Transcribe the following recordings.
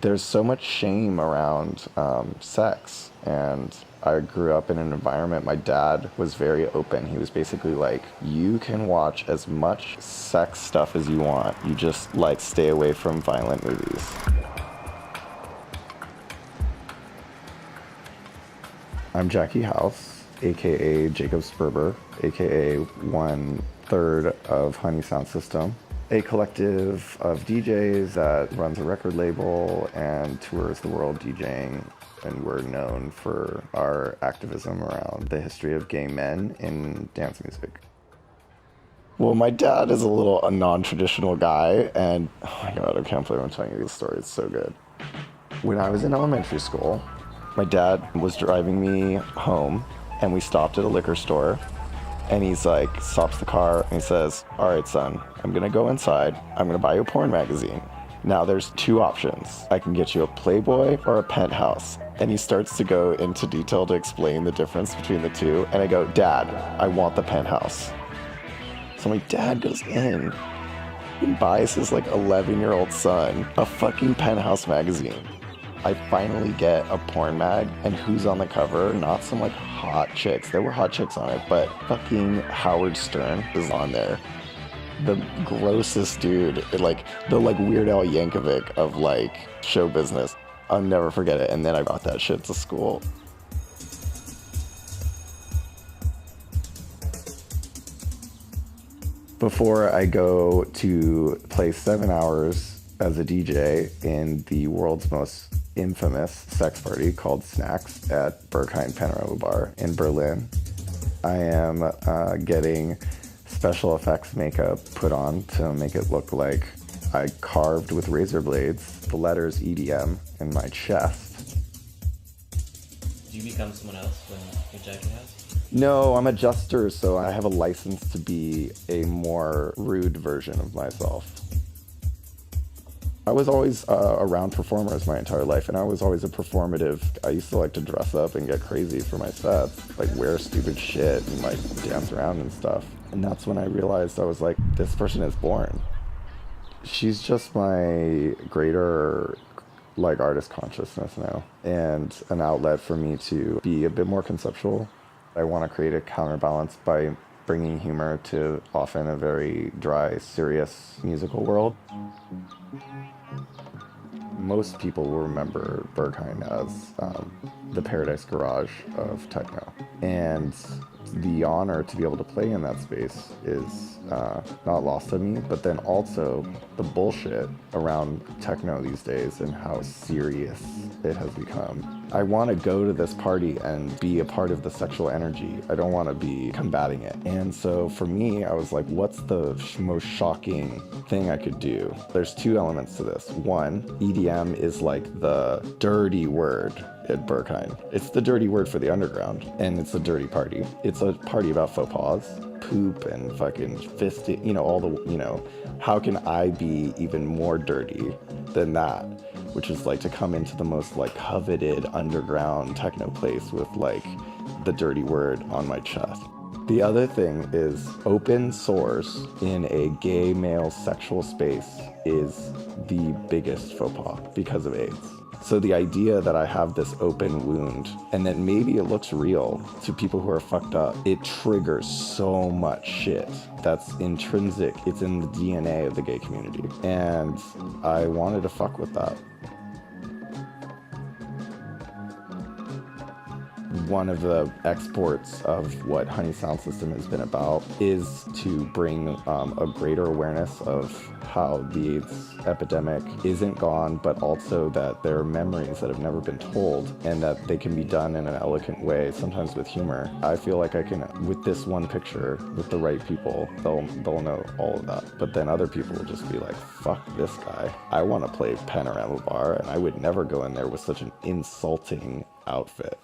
There's so much shame around sex, and I grew up in an environment, my dad was very open. He was basically like, you can watch as much sex stuff as you want. You just like stay away from violent movies. I'm Jackie House, aka Jacob Sperber, aka 1/3 of Honey Soundsystem, a collective of DJs that runs a record label and tours the world DJing. And we're known for our activism around the history of gay men in dance music. Well, my dad is a non-traditional guy, and oh my God, I can't believe I'm telling you this story. It's so good. When I was in elementary school, my dad was driving me home, and we stopped at a liquor store, and he's like, stops the car, and he says, all right, son, I'm gonna go inside. I'm gonna buy you a porn magazine. Now there's two options. I can get you a Playboy or a Penthouse. And he starts to go into detail to explain the difference between the two. And I go, Dad, I want the Penthouse. So my dad goes in and buys his like 11-year-old son a fucking Penthouse magazine. I finally get a porn mag, and who's on the cover? Not some like hot chicks. There were hot chicks on it, but fucking Howard Stern is on there. The grossest dude, like the Weird Al Yankovic of like show business. I'll never forget it. And then I brought that shit to school. Before I go to play 7 hours as a DJ in the world's most infamous sex party called SNAX at Berghain Panorama Bar in Berlin, I am getting special effects makeup put on to make it look like I carved with razor blades the letters EDM in my chest. Do you become someone else when you're jacking house? No, I'm a jester, so I have a license to be a more rude version of myself. I was always around performers my entire life, and I was always a performative. I used to like to dress up and get crazy for my sets, like wear stupid shit and like dance around and stuff. And that's when I realized I was like, this person is born. She's just my greater like artist consciousness now, and an outlet for me to be a bit more conceptual. I want to create a counterbalance by bringing humor to often a very dry, serious musical world. Most people will remember Berghain as the Paradise Garage of techno. And the honor to be able to play in that space is not lost on me, but then also the bullshit around techno these days and how serious it has become. I want to go to this party and be a part of the sexual energy. I don't want to be combating it. And so for me, I was like, what's the most shocking thing I could do? There's two elements to this. One, EDM is like the dirty word at Berghain. It's the dirty word for the underground, and it's a dirty party. It's a party about faux pas, poop, and fucking fisting, how can I be even more dirty than that? Which is like to come into the most like coveted underground techno place with like the dirty word on my chest. The other thing is open source in a gay male sexual space is the biggest faux pas because of AIDS. So the idea that I have this open wound and that maybe it looks real to people who are fucked up, it triggers so much shit that's intrinsic. It's in the DNA of the gay community. And I wanted to fuck with that. One of the exports of what Honey Soundsystem has been about is to bring a greater awareness of how the AIDS epidemic isn't gone, but also that there are memories that have never been told and that they can be done in an elegant way, sometimes with humor. I feel like I can, with this one picture, with the right people, they'll know all of that. But then other people will just be like, fuck this guy. I want to play Panorama Bar, and I would never go in there with such an insulting outfit.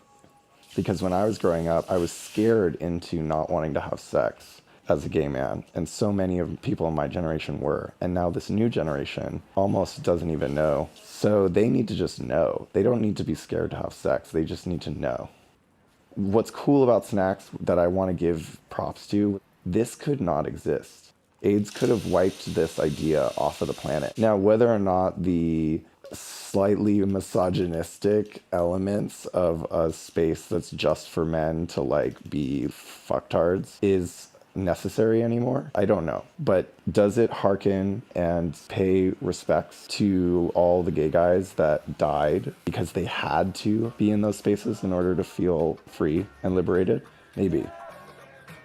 Because when I was growing up, I was scared into not wanting to have sex as a gay man. And so many of people in my generation were. And now this new generation almost doesn't even know. So they need to just know. They don't need to be scared to have sex. They just need to know. What's cool about SNAX that I want to give props to, this could not exist. AIDS could have wiped this idea off of the planet. Now, whether or not the slightly misogynistic elements of a space that's just for men to like be fucktards is necessary anymore. I don't know. But does it hearken and pay respects to all the gay guys that died because they had to be in those spaces in order to feel free and liberated? Maybe.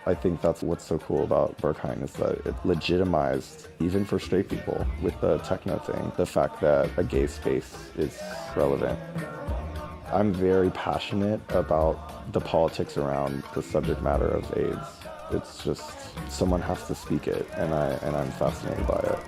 I think that's what's so cool about Berghain is that it legitimized, even for straight people, with the techno thing, the fact that a gay space is relevant. I'm very passionate about the politics around the subject matter of AIDS. It's just, someone has to speak it, and I'm fascinated by it.